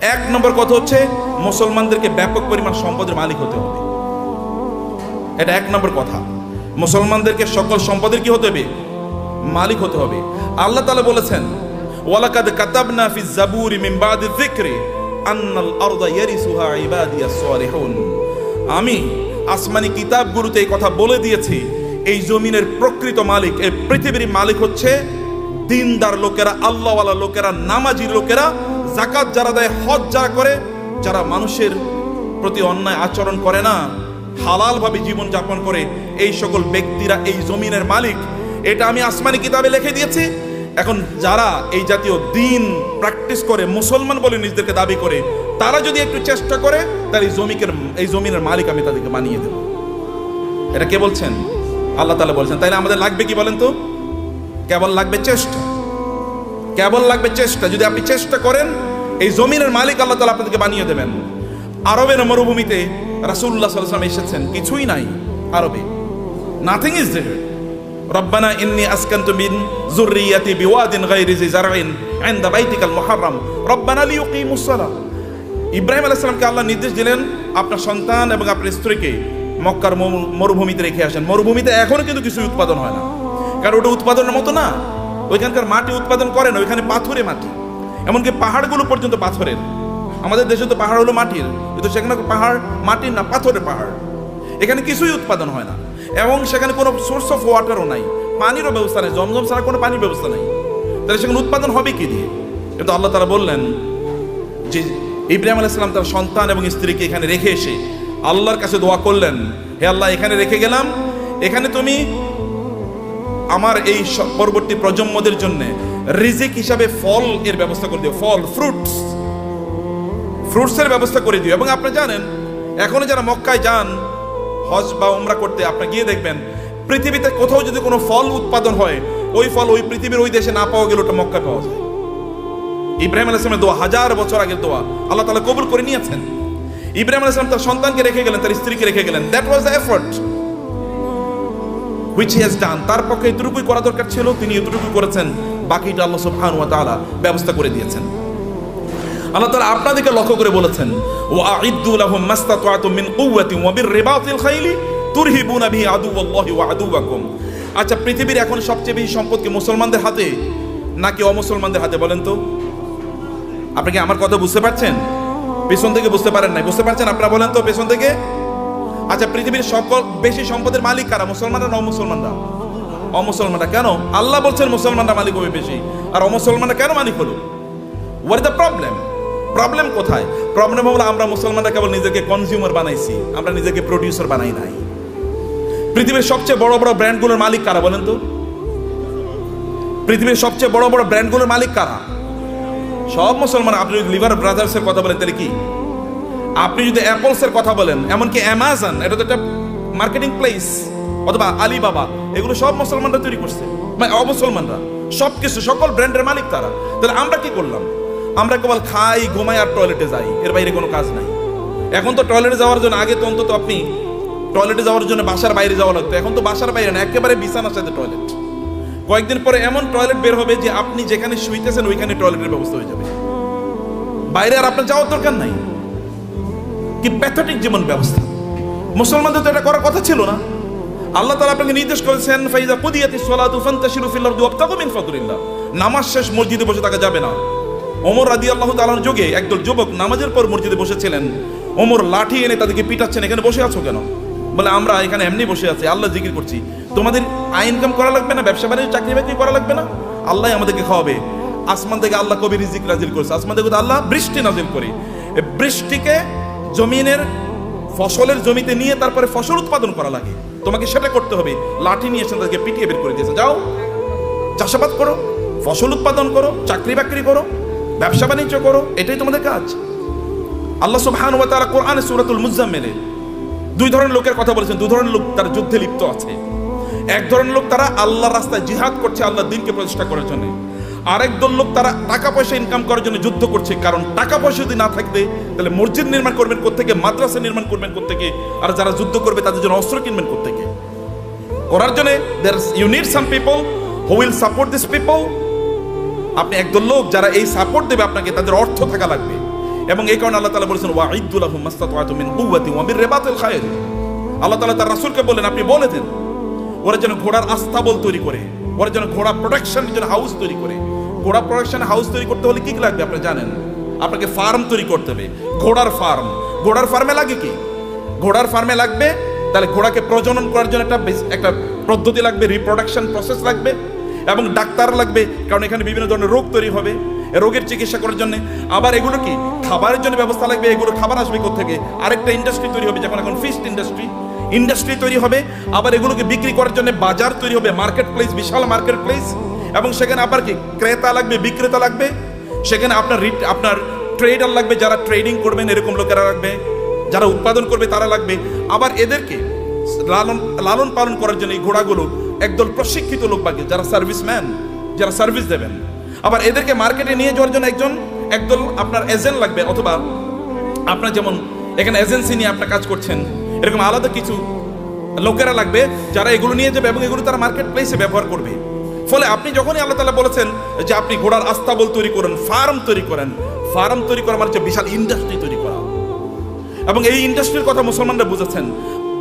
এক নম্বর কথা হচ্ছে মুসলমানদেরকে ব্যাপক পরিমাণ সম্পদের মালিক হতে হবে। এটা এক নম্বর কথা, মুসলমানদেরকে সকল সম্পদের কি হতে হবে? মালিক হতে হবে। আল্লাহ তাআলা বলেছেন, ওয়ালাকাদ কাতাবনা ফিজ জাবুরি মিন বাদি যিকরি আন্নাল আরদা ইয়ারিসুহা ইবাদিয়াস সালিহুন। আমি আসমানি কিতাবগুলোতে এই কথা বলে দিয়েছি, এই জমিনের প্রকৃত মালিক, এই পৃথিবীর মালিক হচ্ছে দিনদার লোকেরা, আল্লাহওয়ালা লোকেরা, নামাজি লোকেরা, যাকাত যারা দেয়, হজ যারা করে, যারা মানুষের প্রতি অন্যায় আচরণ করে না, হালাল ভাবে জীবন যাপন করে, এই সকল ব্যক্তিরা এই জমিনের মালিক। এটা আমি আসমানি কিতাবে লিখে দিয়েছি। এখন যারা এই জাতীয় দিন প্র্যাকটিস করে, মুসলমান বলে নিজেদেরকে দাবি করে, তারা যদি একটু চেষ্টা করে, তাহলে এই জমিনের মালিক আমি তাদেরকে বানিয়ে দেব। এটা কে বলছেন? আল্লাহ তাআলা বলছেন। তাইলে আমাদের লাগবে কি বলেন তো? কেবল লাগবে চেষ্টা, কেবল লাগবে চেষ্টা। যদি আপনি চেষ্টা করেন, এই জমিনের মালিক আল্লাহ তাআলা আপনাদেরকে বানিয়ে দেবেন। আরবের মরুভূমিতে রাসূলুল্লাহ সাল্লাল্লাহু আলাইহি ওয়াসাল্লাম এসেছেন, কিছুই নাই আরবে, নাথিং ইজ দেয়ার। রব্বানা ইন্নী আসকানতু মিন যুররিয়াতি বিওয়াদিন গায়রি জি জারইন ইনদা বাইতিকাল মুহাররম রব্বানা লিয়ুকিমুস সালাহ। ইব্রাহিম আলাইহিস সালামকে আল্লাহ নির্দেশ দিলেন, আপনার সন্তান এবং আপনার স্ত্রীকে মক্কার মরুভূমিতে রেখে আসেন। মরুভূমিতে এখনো কিন্তু কিছু উৎপাদন হয় না, কারণ ওটা উৎপাদনের মতো না। ওইখানকার মাটি উৎপাদন করে না, ওইখানে পাথুরে মাটি, এমনকি পাহাড়গুলো পর্যন্ত পাথরের। আমাদের দেশে তো পাহাড় হলো মাটির, কিন্তু সেখানে পাহাড় মাটির না, পাথরের পাহাড়। এখানে কিছুই উৎপাদন হয় না, এবং সেখানে কোনো সোর্স অফ ওয়াটারও নাই, পানিরও ব্যবস্থা নেই, জমজম ছাড়া কোনো পানির ব্যবস্থা নেই। তাহলে সেখানে উৎপাদন হবে কি দিয়ে? কিন্তু আল্লাহ তাআলা বললেন যে ইব্রাহিম আলাইহিস সালাম তার সন্তান এবং স্ত্রীকে এখানে রেখে এসে আল্লাহর কাছে দোয়া করলেন, হে আল্লাহ, এখানে রেখে গেলাম, এখানে তুমি আমার এই পরবর্তী প্রজন্মদের জন্য রিজিক হিসাবে ফল এর ব্যবস্থা করে দিও, ফল, ফ্রুটসের ব্যবস্থা করে দিও। এবং আপনি জানেন, এখনো যারা মক্কায় যান হজ বা উমরা করতে, আপনি গিয়ে দেখবেন পৃথিবীতে কোথাও যদি কোনো ফল উৎপাদন হয়, ওই ফল ওই পৃথিবীর ওই দেশে না পাওয়া গেলে ওটা মক্কায় পাওয়া যায়। ইব্রাহিম আলাইহিস সালামের দোয়া, 1000 বছর আগের দোয়া, আল্লাহ তাআলা কবুল করে নিয়েছেন। ইব্রাহিম আলাইহিস সালাম তার সন্তানকে রেখে গেলেন, তার স্ত্রীকে রেখে গেলেন। That was the effort which he has done. তার পক্ষে এতটুকুই করা দরকার ছিল, তিনি এতটুকু করেছেন, বাকিটা আল্লাহ সুবহানাহু ওয়া তাআলা ব্যবস্থা করে দিয়েছেন। আল্লাহ তাআলা আপনাদেরকে লক্ষ্য করে বলেছেন, ওয়া আ'ইদ্দু লাহুম মাসতাতা'তুম মিন কুওয়াতিন ওয়া বিররিবাতিল খাইলি তুরহিবুনা বিহি আদুওয়াল্লাহি ওয়া আদুওয়াকুম। আচ্ছা, পৃথিবীর এখন সবচেয়ে বেশি সম্পদ কি মুসলমানদের হাতে নাকি অমুসলমানদের হাতে বলেন তো? আপনি কি আমার কথা বুঝতে পারছেন? পেছন থেকে বুঝতে পারেন নাই, বুঝতে পারছেন আপনারা? বলেন তো পেছন থেকে। আচ্ছা, পৃথিবীর সকল বেশি সম্পদের মালিক কারা? মুসলমানরা না অমুসলমানরা? অমুসলমানরা। কেন? আল্লাহ বলছেন মুসলমানরা মালিক হবে বেশি, আর অমুসলমানরা কেন মালিক হলো? What is the problem? Problem কোথায়? প্রবলেম হলো আমরা মুসলমানরা কেবল নিজেকে কনজিউমার বানাইছি, আমরা নিজেকে প্রডিউসার বানাই নাই। পৃথিবীর সবচেয়ে বড় বড় ব্র্যান্ডগুলোর মালিক কারা বলেন তো? পৃথিবীর সবচেয়ে বড় বড় ব্র্যান্ডগুলোর মালিক কারা? সব মুসলমান। আপনি যদি লিভার ব্রাদার্সের কথা বলেন তাহলে কি? আপনি যদি অ্যাপলসের কথা বলেন, এমনকি অ্যামাজন, এটা তো একটা মার্কেটিং প্লেস, অথবা আলিবাবা, এগুলো সব মুসলমানরা তৈরি করছে, মানে অমুসলমানরা। সবকিছু, সকল ব্র্যান্ডের মালিক তারা। তাহলে আমরা কি করলাম? আমরা কেবল খাই, ঘুমাই আর টয়লেটে যাই, এর বাইরে কোনো কাজ নাই। এখন তো টয়লেটে যাওয়ার জন্য, আগে তো অন্তত আপনি টয়লেটে যাওয়ার জন্য বাসার বাইরে যাওয়া লাগতো, এখন তো বাসার বাইরে না, একেবারে বিছানার সাথে টয়লেট। কয়েকদিন পরে এমন টয়লেট বের হবে যে আপনি যেখানে শুইতেছেন ওইখানে টয়লেটের ব্যবস্থা হয়ে যাবে, বাইরে আর আপনার যাওয়ার দরকার নাই। কি প্যাথেটিক জীবন ব্যবস্থা! মুসলমানদের তো এটা করার কথা ছিল না। আল্লাহ তাআলা আপনাকে নির্দেশ করেছেন, ফাইজা কুদিয়াতিস সালাতু ফান্তাশিরু ফিল আরদি ওয়াবতাগু মিন ফাদলিল্লাহ। নামাজ শেষ মসজিদে বসে থাকা যাবে না। ওমর রাদিয়াল্লাহু তাআলার যুগে একদল যুবক নামাজের পর মসজিদে বসেছিলেন। ওমর লাঠি এনে তাদেরকে পিটাচ্ছেন, এখানে বসে আছো কেন? বলে, আমরা এখানে এমনি বসে আছি, আল্লাহ জিকির করছি। তোমাদের ইনকাম করা লাগবে না, ব্যবসা বাণিজ্য, চাকরি বাকরি করা লাগবে না, আল্লাহ আমাদেরকে খাওয়াবে। আসমান থেকে আল্লাহ কবি রিজিক নাজিল করেছে, আসমান থেকে আল্লাহ বৃষ্টি নাজিল করে। এই বৃষ্টিকে জমিনের ফসলের জমিতে নিয়ে তারপরে ফসল উৎপাদন করা লাগে, তোমাকে সেটা করতে হবে। লাঠি নিয়ে এসে তাদেরকে পিটিয়ে বের করে দিয়েছে, যাও চাষাবাদ করো, ফসল উৎপাদন করো, চাকরি বাকরি করো, ব্যবসা বাণিজ্য করো, এটাই তোমাদের কাজ। আল্লাহ সুবহানাহু ওয়া তাআলা কোরআনে সূরাতুল মুজাম্মিলে দুই ধরনের লোকের কথা বলেছেন। দুই ধরনের লোক তারা যুদ্ধে লিপ্ত আছে। এক ধরনের লোক তারা আল্লাহর রাস্তায় জিহাদ করছে, আল্লাহর দ্বীনকে প্রতিষ্ঠা করার জন্য। আরেক দল লোক তারা টাকা পয়সা ইনকাম করার জন্য যুদ্ধ করছে। কারণ টাকা পয়সা যদি না থাকবে তাহলে মসজিদ নির্মাণ করবেন কোত্থেকে, মাদ্রাসা নির্মাণ করবেন কোত্থেকে, আর যারা যুদ্ধ করবে তাদের জন্য অস্ত্র কিনবেন কোত্থেকে? করার জন্য you need some people who will support this people. আপনি একদল লোক যারা এই সাপোর্ট দেবে আপনাকে, তাদের অর্থ থাকা লাগবে। এবং এই কারণে আল্লাহ তাআলা বলেছেন ওয়াইদু লাহুম মাসতাতা'তুম মিন কুওয়াতিন ওয়া মিন রিবাতিল খায়র। আল্লাহ তাআলা তার রাসূলকে বললেন আপনি বলে দেন ওরা যেন ঘোড়ার আস্তাবল তৈরি করে, ওরা যেন ঘোড়া প্রোডাকশনের জন্য হাউস তৈরি করে। ঘোড়া প্রোডাকশন হাউস তৈরি করতে হলে কি লাগবে আপনি জানেন? আপনাকে ফার্ম তৈরি করতে হবে, ঘোড়ার ফার্ম। ঘোড়ার ফার্মে লাগে কি? ঘোড়ার ফার্মে লাগবে তাহলে ঘোড়াকে প্রজনন করার জন্য একটা পদ্ধতি লাগবে, রিপ্রোডাকশন প্রসেস লাগবে, এবং ডাক্তার লাগবে, কারণ এখানে বিভিন্ন ধরনের রোগ তৈরি হবে, রোগের চিকিৎসা করার জন্য। আবার এগুলো কি খাবারের জন্য ব্যবস্থা লাগবে, এগুলো খাবার আসবে কোত্থেকে? আরেকটা ইন্ডাস্ট্রি তৈরি হবে, যেমন এখন ফিশ ইন্ডাস্ট্রি তৈরি হবে। আবার এগুলোকে বিক্রি করার জন্য বাজার তৈরি হবে, মার্কেট প্লেস, বিশাল মার্কেট প্লেস, এবং সেখানে আবার কি ক্রেতা লাগবে, বিক্রেতা লাগবে, সেখানে আপনার ট্রেডার লাগবে, যারা ট্রেডিং করবেন এরকম লোকেরা লাগবে, যারা উৎপাদন করবে তারা লাগবে। আবার এদেরকে লালন পালন করার জন্য এই ঘোড়াগুলো একদল প্রশিক্ষিত লোক লাগবে, যারা সার্ভিসম্যান, যারা সার্ভিস দেবেন। আবার এদেরকে মার্কেটে নিয়ে যাওয়ার জন্য একদল আপনার এজেন্ট লাগবে, অথবা আপনার যেমন এখানে এজেন্সি নিয়ে আপনার কাজ করছেন, এরকম আলাদা কিছু লোকেরা লাগবে যারা এগুলো নিয়ে যাবে এবং এগুলো তারা মার্কেট প্লেসে ব্যবহার করবে। ফলে আপনি যখনই আল্লাহ তাআলা বলেছেন যে আপনি ঘোড়ার আস্তাবল তৈরি করেন, ফার্ম তৈরি করেন, ফার্ম তৈরি করা মানে হচ্ছে বিশাল ইন্ডাস্ট্রি তৈরি করা। এবং এই ইন্ডাস্ট্রির কথা মুসলমানরা বুঝেছেন।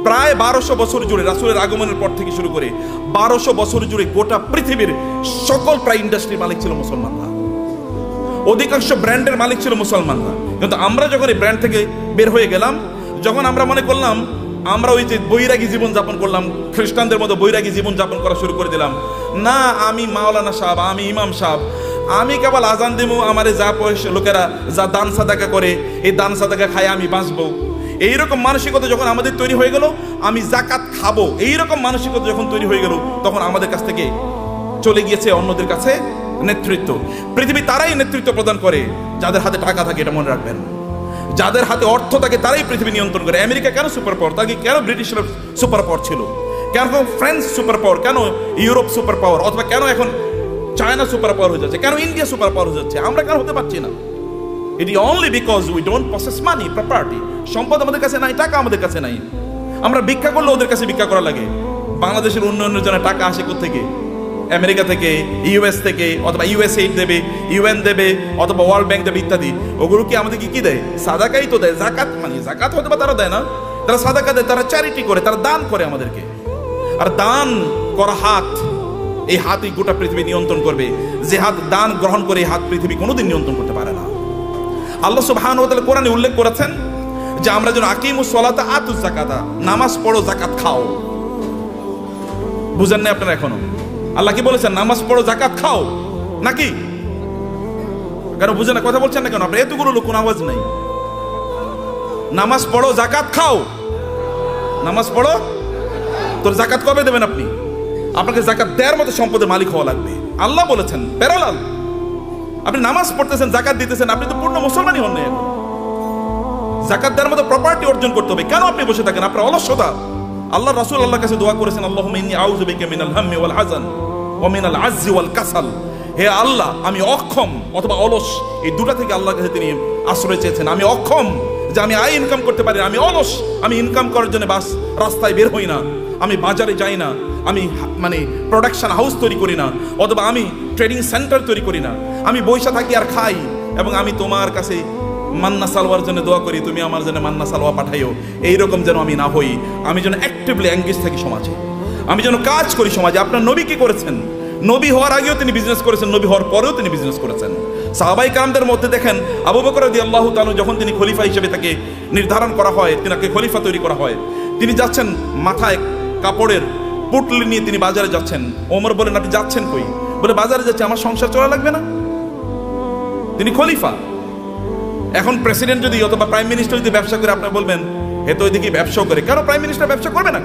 প্রায় 1200 বছর জুড়ে রাসূলের আগমনের পর থেকে শুরু করে 1200 বছর জুড়ে গোটা পৃথিবীর সকল প্রায় ইন্ডাস্ট্রির মালিক ছিল মুসলমানরা, অধিকাংশ ব্র্যান্ডের মালিক ছিল মুসলমানরা। কিন্তু আমরা যখন এই ব্র্যান্ড থেকে বের হয়ে গেলাম, যখন আমরা মনে করলাম আমরা ওই যে বৈরাগী জীবন যাপন করলাম, খ্রিস্টানদের মতো বৈরাগী জীবন যাপন করা শুরু করে দিলাম, না আমি মাওলানা সাহেব, আমি ইমাম সাহেব, আমি কেবল আজান দেবো, আমারে যা পয়সা লোকেরা যা দান সাদাকা করে এই দান সাদাকা খায় আমি বাঁচবো, এইরকম মানসিকতা যখন আমাদের তৈরি হয়ে গেল, আমি জাকাত খাবো, এইরকম মানসিকতা যখন তৈরি হয়ে গেল, তখন আমাদের কাছ থেকে চলে গিয়েছে অন্যদের কাছে নেতৃত্ব। পৃথিবী তারাই নেতৃত্ব প্রদান করে যাদের হাতে টাকা থাকে, এটা মনে রাখবেন। যাদের হাতে অর্থ থাকে তারাই পৃথিবী নিয়ন্ত্রণ করে। আমেরিকা কেন সুপার পাওয়ার? তাকে কেন ব্রিটিশরা সুপার পাওয়ার ছিল? কেন ফ্রান্স সুপার পাওয়ার? কেন ইউরোপ সুপার পাওয়ার? অথবা কেন এখন চায়না সুপার পাওয়ার হয়ে যাচ্ছে? কেন ইন্ডিয়া সুপার পাওয়ার হয়ে যাচ্ছে? আমরা কেন হতে পারছি না? It is only because we don't possess money, property. সম্পদ আমাদের কাছে নাই, টাকা আমাদের কাছে নাই। আমরা ভিক্ষা করলে ওদের কাছে ভিক্ষা করা লাগে। বাংলাদেশের উন্নয়নের জন্য টাকা আসে কোত্থেকে? আমেরিকা থেকে, ইউএস থেকে, অথবা ইউএসএইড দেবে, ইউএন দেবে, অথবা ওয়ার্ল্ড ব্যাংক দেবে ইত্যাদি। ওগুলো কি আমাদেরকে কি দেয়? সাদাকাই তো দেয়, জাকাত। মানে জাকাত হয়তো বা তারা দেয় না, তারা সাদাকা দেয়, তারা চ্যারিটি করে, তারা দান করে আমাদেরকে। আর দান করা হাত, এই হাতই গোটা পৃথিবী নিয়ন্ত্রণ করবে। যে হাত দান গ্রহণ করে, এই হাত পৃথিবী কোনোদিন নিয়ন্ত্রণ করতে পারে না। আল্লাহ সুবহানাহু ওয়া তাআলা কোরআনে উল্লেখ করেছেন যে আমরা যেন আকিমুস সালাতা আতুজ যাকাতা, নামাজ পড়ো জাকাত খাও। বুঝেন না আপনারা এখনো? আল্লাহ কি বলেছেন? নামাজ পড়ো জাকাত খাও, নাকি? কেন বুঝেন না? কথা বলছেন না কেন? আপনার এতগুলো লোক, কোনো আওয়াজ নাই। নামাজ পড়ো জাকাত খাও, নামাজ পড়ো। তোর জাকাত কবে দেবেন আপনি? আপনাকে জাকাত দেওয়ার মতো সম্পদের মালিক হওয়া লাগবে। আল্লাহ বলেছেন প্যারালাল। আপনি নামাজ পড়তেছেন, জাকাত দিতেছেন, আপনি তো পূর্ণ মুসলমানই হন না। এখন জাকাত দেওয়ার মতো প্রপার্টি অর্জন করতে হবে। কেন আপনি বসে থাকেন? আপনার অলসতা। আল্লাহ রাসূল আল্লাহর কাছে দোয়া করেছেন, আল্লাহুম্মা ইন্নী আউযু বিকা মিনাল হাম্মি ওয়াল হাযান ওয়া মিনাল আজজি ওয়াল কাসাল। হে আল্লাহ, আমি অক্ষম অথবা অলস, এই দুটা থেকে আল্লাহর কাছে তিনি আশ্রয় চেয়েছেন। আমি অক্ষম যে আমি আয় ইনকাম করতে পারি, আমি অলস, আমি ইনকাম করার জন্য বাস রাস্তায় বের হই না, আমি বাজারে যাই না, আমি মানে প্রোডাকশন হাউস তৈরি করি না, অথবা আমি ট্রেডিং সেন্টার তৈরি করি না, আমি বৈশা থাকি আর খাই। এবং আমি তোমার কাছে মান্না সালওয়ার জন্য দোয়া করি, তুমি আমার জন্য মান্না সালওয়া পাঠাইও। এইরকম যেন আমি না হই। আমি যেন অ্যাক্টিভলি এঙ্গেজ থাকি সমাজে, আমি যেন কাজ করি সমাজে। আপনার নবী কি করেছেন? নবী হওয়ার আগেও তিনি বিজনেস করেছেন, নবী হওয়ার পরেও তিনি বিজনেস করেছেন। সাহাবায়ে কেরামদের মধ্যে দেখেন, আবু বকর রাদিয়াল্লাহু তাআলা যখন তিনি খলিফা হিসেবে তাকে নির্ধারণ করা হয়, তিনাকে খলিফা তৈরি করা হয়, তিনি যাচ্ছেন মাথায় কাপড়ের পুটলি নিয়ে তিনি বাজারে যাচ্ছেন। ওমর বলেন, আপনি যাচ্ছেন কই? বলে, বাজারে যাচ্ছে, আমার সংসার চলা লাগবে না? তিনি খলিফা। এখন প্রেসিডেন্ট যদি অথবা প্রাইম মিনিস্টার যদি ব্যবসা করে, আপনারা বলবেন হে তো ওইদিকে ব্যবসা করে। কেন প্রাইম মিনিস্টার ব্যবসা করবে না?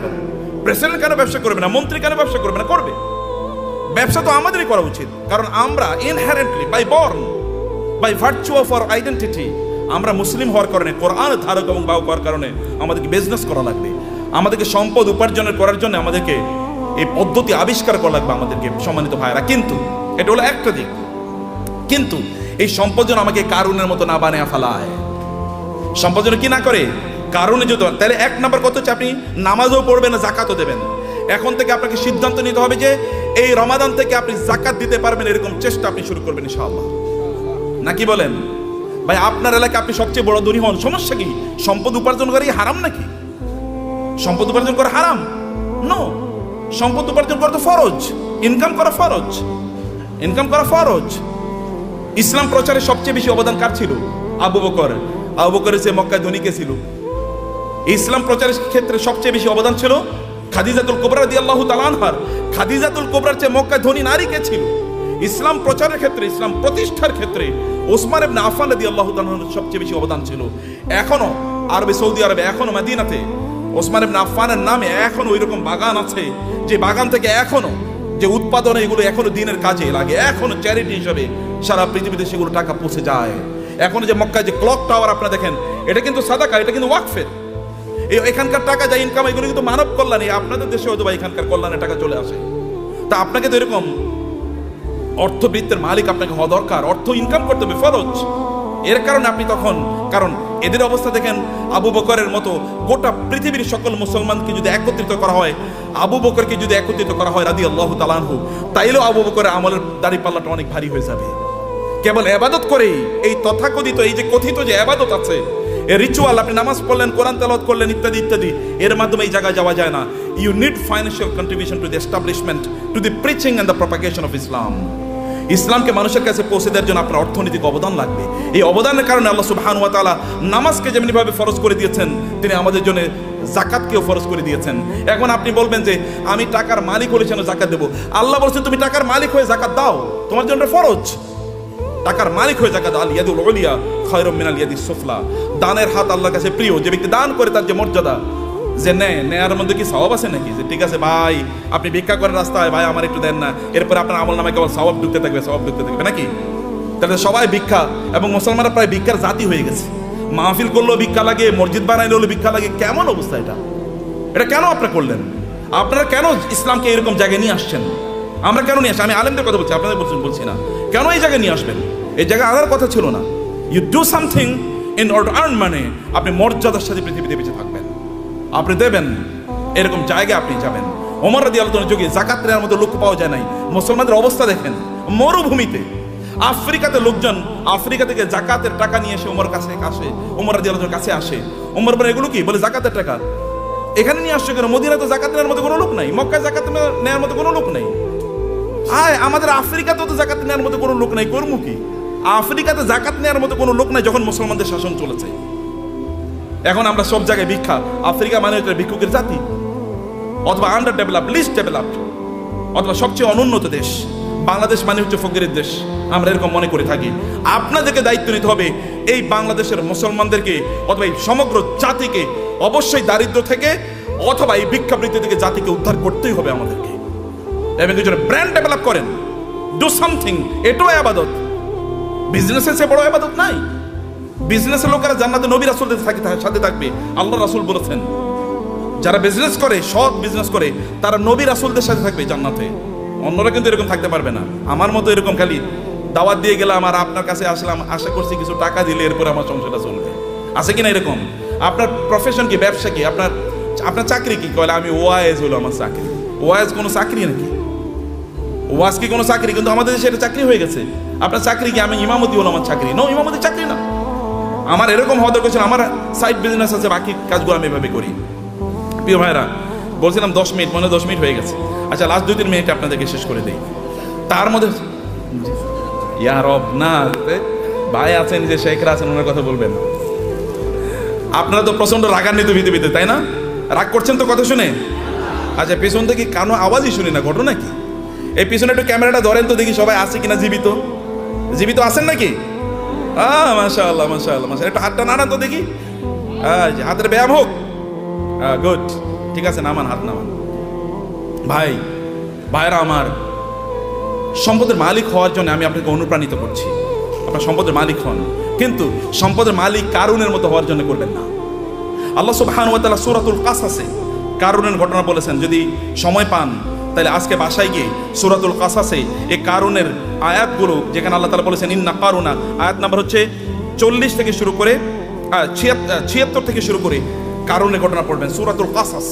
প্রেসিডেন্ট কেন ব্যবসা করবে না? মন্ত্রী কেন ব্যবসা করবে না? করবে। ব্যবসা তো আমাদেরই করা উচিত, কারণ আমরা inherently by born, by virtue of our identity, আমরা মুসলিম হওয়ার কারণে, কোরআন ধারক এবং বাহক হওয়ার কারণে আমাদেরকে বিজনেস করা লাগবে। আমাদেরকে সম্পদ উপার্জনের করার জন্য আমাদেরকে এই পদ্ধতি আবিষ্কার করা লাগবে আমাদেরকে, সম্মানিত ভাইরা। কিন্তু এটা হলো একটা দিক। কিন্তু এই সম্পদ যেন আমাকে কারুনের মতো না বানিয়ে ফেলায়। সম্পদ যেন কি না করে? কারণে যদি, তাহলে এক নম্বর কথা হচ্ছে আপনি নামাজও পড়বেন না, জাকাতও দেবেন। এখন থেকে আপনাকে সিদ্ধান্ত নিতে হবে যে এই রমাদান থেকে আপনি জাকাত দিতে পারবেন, এরকম চেষ্টা আপনি শুরু করবেন ইনশাআল্লাহ। নাকি বলেন? ভাই আপনার এলাকায় আপনি সবচেয়ে বড় ধনী হন, সমস্যা কি? সম্পদ উপার্জন করা কি হারাম নাকি? সম্পদ উপার্জন করা হারাম? নো, সম্পদ উপার্জন করা তো ফরজ, ইনকাম করা ফরজ, ইনকাম করা ফরজ। ইসলাম প্রচারে সবচেয়ে বেশি অবদান কার ছিল? আবু বকর। আবু বকরের চেয়ে মক্কায় ধনী কে ছিল? ইসলাম প্রচারের ক্ষেত্রে সবচেয়ে বেশি অবদান ছিল খাদিজাতুল কুবরা রাদিয়াল্লাহু তাআলা আনহার। খাদিজাতুল কুবরার চেয়ে মক্কায় ধনী নারী কে ছিল? ইসলাম প্রচারের ক্ষেত্রে, ইসলাম প্রতিষ্ঠার ক্ষেত্রে ওসমান ইবনে আফফান রাদিয়াল্লাহু তাআলা আনহুর সবচেয়ে বেশি অবদান ছিল। এখনো আরবে, সৌদি আরবে, এখনো মদিনাতে ওসমান ইবনে আফফানের নামে এখনো ওইরকম বাগান আছে, যে বাগান থেকে এখনো যে উৎপাদন, এগুলো এখনো দিনের কাজে লাগে, এখনো চ্যারিটি হিসেবে সারা পৃথিবীতে সেগুলো টাকা পৌঁছে যায়। এখনো যে মক্কায় যে ক্লক টাওয়ার আপনারা দেখেন, এটা কিন্তু সাদাকা, এটা কিন্তু ওয়াকফের। এখানকার টাকা যা ইনকাম, এগুলো কিন্তু মানব কল্যাণে। আপনাদের দেশে হয়তো বা এখানকার কল্যাণে টাকা চলে আসে। তা আপনাকে তো এরকম অর্থবৃত্তের মালিক আপনাকে হওয়া দরকার, অর্থ ইনকাম করতে হবে, ফরজ। এর কারণে আপনি তখন, কারণ এদের অবস্থা দেখেন, আবু বকরের মতো গোটা পৃথিবীর সকল মুসলমানকে যদি একত্রিত করা হয়, আবু বকরকে যদি একত্রিত করা হয় রাদিয়াল্লাহু তাআলা আনহু, তাইলেও আবু বকরের আমলের দাড়িপাল্লাটা অনেক ভারী হয়ে যাবে। কেবল ইবাদত করেই, এই তথাকথিত, এই যে কথিত যে ইবাদত আছে, এই রিচুয়াল, আপনি নামাজ পড়লেন, কোরআন তেলাওয়াত করলেন, ইত্যাদি ইত্যাদি, এর মাধ্যমে এই জায়গায় যাওয়া যায় না। You need financial contribution to the establishment, to the preaching and the propagation of Islam. ইসলামকে মানুষের কাছে পৌঁছে দেওয়ার জন্য আপনার অর্থনৈতিক অবদান লাগবে। এই অবদানের কারণে আল্লাহ সুবহানাহু ওয়া তাআলা নামাজকে যেমনিভাবে ফরজ করে দিয়েছেন, তিনি আমাদের জন্য যাকাতকেও ফরজ করে দিয়েছেন। এখন আপনি বলবেন যে আমি টাকার মালিক হলে যেন যাকাত দেবো। আল্লাহ বলছেন তুমি টাকার মালিক হয়ে যাকাত দাও, তোমার জন্য ফরজ। টাকার মালিক হয়ে যাকাত, আল ইয়াদুল উলিয়া খায়রুম মিনাল ইয়াদিস সুফলা। দানের হাত আল্লাহর কাছে প্রিয়। যে ব্যক্তি দান করে তার যে মর্যাদা, যে নেয়ার মধ্যে কি সওয়াব আছে নাকি? যে ঠিক আছে ভাই, আপনি ভিক্ষা করেন রাস্তায়, ভাই আমার একটু দেন না, এরপরে আপনার আমল নামায় কেবল সওয়াব ঢুকতে থাকবে, সওয়াব ঢুকতে থাকবে নাকি? তাহলে সবাই ভিক্ষা, এবং মুসলমানরা প্রায় ভিক্ষার জাতি হয়ে গেছে। মাহফিল করলেও ভিক্ষা লাগে, মসজিদ বানাইলেও ভিক্ষা লাগে। কেমন অবস্থা এটা? এটা কেন আপনারা করলেন? আপনারা কেন ইসলামকে এরকম জায়গায় নিয়ে আসছেন? আমরা কেন নিয়ে আসি? আমি আলেমদের কথা বলছি, আপনাদের বলছি না। কেন এই জায়গায় নিয়ে আসবেন? এই জায়গায় আনার কথা ছিল না। You do something in order to earn money. আপনি মর্যাদার সাথে পৃথিবীতে বেঁচে থাকবেন, আপনি দেবেন, এরকম জায়গায় আপনি যাবেন। ওমর রাদিয়াল্লাহু আনহুর যুগে যাকাত নেওয়ার মতো লোক পাওয়া যায় নাই। মুসলমানদের অবস্থা দেখেন, মরুভূমিতে আফ্রিকাতে লোকজন আফ্রিকা থেকে যাকাতের টাকা নিয়ে এসে ওমর কাছে আসে, ওমর রাদিয়াল্লাহু আনহুর কাছে আসে। ওমর বলে এগুলো কি? বলে যাকাতের টাকা। এখানে নিয়ে আসছে কেন? মদিনায় তো যাকাত নেওয়ার মতো কোনো লোক নাই, মক্কায় যাকাত নেওয়ার মতো কোনো লোক নাই। আমাদের আফ্রিকাতেও তো যাকাত নেওয়ার মতো কোনো লোক নাই, করমু কি? আফ্রিকাতে যাকাত নেওয়ার মতো কোনো লোক নাই যখন মুসলমানদের শাসন চলেছে। এখন আমরা সব জায়গায় ভিক্ষা। আফ্রিকা মানে হচ্ছে ভিক্ষুকের জাতি, অথবা আন্ডার ডেভেলপ, লিস্ট ডেভেলপড, অথবা সবচেয়ে অনুন্নত দেশ। বাংলাদেশ মানে হচ্ছে ফকিরের দেশ, আমরা এরকম মনে করে থাকি। আপনাদেরকে দায়িত্ব নিতে হবে এই বাংলাদেশের মুসলমানদেরকে, অথবা এই সমগ্র জাতিকে অবশ্যই দারিদ্র থেকে অথবা এই ভিক্ষাবৃত্তি থেকে জাতিকে উদ্ধার করতেই হবে আমাদেরকে। এবং কিছু ব্র্যান্ড ডেভেলপ করেন, ডু সামথিং। এটাও ইবাদত। বিজনেসের চেয়ে বড় ইবাদত নাই। বিজনেসের লোকেরা জান্নাতে নবী রাসূলদের সাথে থাকবে, আল্লাহ রাসূল বলেছেন। যারা বিজনেস করে, সৎ বিজনেস করে, তারা নবী রাসূলদের সাথে থাকবে জান্নাতে। অন্যরা কিন্তু এরকম থাকতে পারবে না। আমার মতো এরকম খালি দাওয়াত দিয়ে গেলাম আর আপনার কাছে আসলাম, আশা করছি কিছু টাকা দিলে এরপরে আমার সংসারটা চলবে, আছে কিনা এরকম? আপনার প্রফেশন কি? ব্যবসা কি? আপনার চাকরি কি? কলে আমি ওয়াইজ হলো আমার চাকরি। ওয়াইজ কোনো চাকরি নাকি? ওয়াজ কি কোনো চাকরি? কিন্তু আমাদের দেশে এটা চাকরি হয়ে গেছে। আপনার চাকরি কি? আমি ইমামতি হলো আমার চাকরি। নো, ইমামতি চাকরি না। আমার এরকম হওয়া দরকার ছিল, আমার সাইড বিজনেস আছে, বাকি কাজগুলো আমি এভাবে করি। প্রিয় ভাইরা, বলছিলাম 10 মিনিট, মনে 10 মিনিট হয়ে গেছে। আচ্ছা, লাস্ট 2-3 মিনিট আপনাদেরকে শেষ করে দেই। তার মধ্যে ইয়া রব, না ভাই আছেন, যে শেখরা আছেন, ওনার কথা বলবেন। আপনারা তো প্রচন্ড রাগান্বিত পৃথিবীতে, তাই না? রাগ করছেন তো কথা শুনে? আচ্ছা, পেছন থেকে কানো আওয়াজই শুনি না, ঘটনা কি? এই পিছনে একটু ক্যামেরাটা ধরেন তো দেখি সবাই আছে কিনা, জীবিত। জীবিত আছেন নাকি? মাশাআল্লাহ মাশাআল্লাহ মাশাআল্লাহ। একটু হাতটা নাড়ান তো দেখি, হাতের ব্যায়াম হোক। গুড, ঠিক আছে, নামান, হাত নামান। ভাইরা আমার, সম্পদের মালিক হওয়ার জন্য আমি আপনাকে অনুপ্রাণিত করছি। আপনার সম্পদের মালিক হন, কিন্তু সম্পদের মালিক কারুনের মতো হওয়ার জন্য করবেন না। আল্লাহ সুবহানাহু ওয়া তাআলা সূরাতুল কাসাসে কারুনের ঘটনা বলেছেন। যদি সময় পান তাহলে আজকে বাসায় গিয়ে সূরাতুল কাসাসে এই কারুনের আয়াতগুলো, যেখানে আল্লাহ তাআলা বলেছেন ইন্না কারুনা, আয়াত নাম্বার হচ্ছে 40 থেকে শুরু করে 76 থেকে শুরু করে কারুনের ঘটনা পড়বেন, সূরাতুল কাসাস।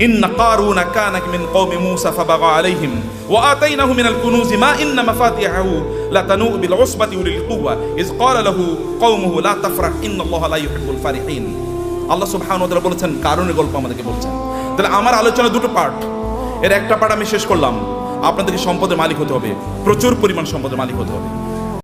ইন্না কারুনা কানা মিন কওমি মূসা ফাবাগা আলাইহিম ওয়া আতাইনাহু মিনাল কুনুজি মা ইন্না মাফাতিহাহু লাতানু বিল উসবাতি উলিল কুওয়া ইয ক্বালা লাহু কওমুহু লা তাফরাহ ইন্নাল্লাহা লা ইউহিব্বুল ফারিহিন। আল্লাহ সুবহানাহু ওয়া তাআলা বলেছেন, কারুনের গল্প আমাদেরকে বলছেন। তাহলে আমার আলোচনা দুটো পার্ট, এর একটা পার্ট আমি শেষ করলাম। আপনাদেরকে সম্পদের মালিক হতে হবে, প্রচুর পরিমাণ সম্পদের মালিক হতে হবে।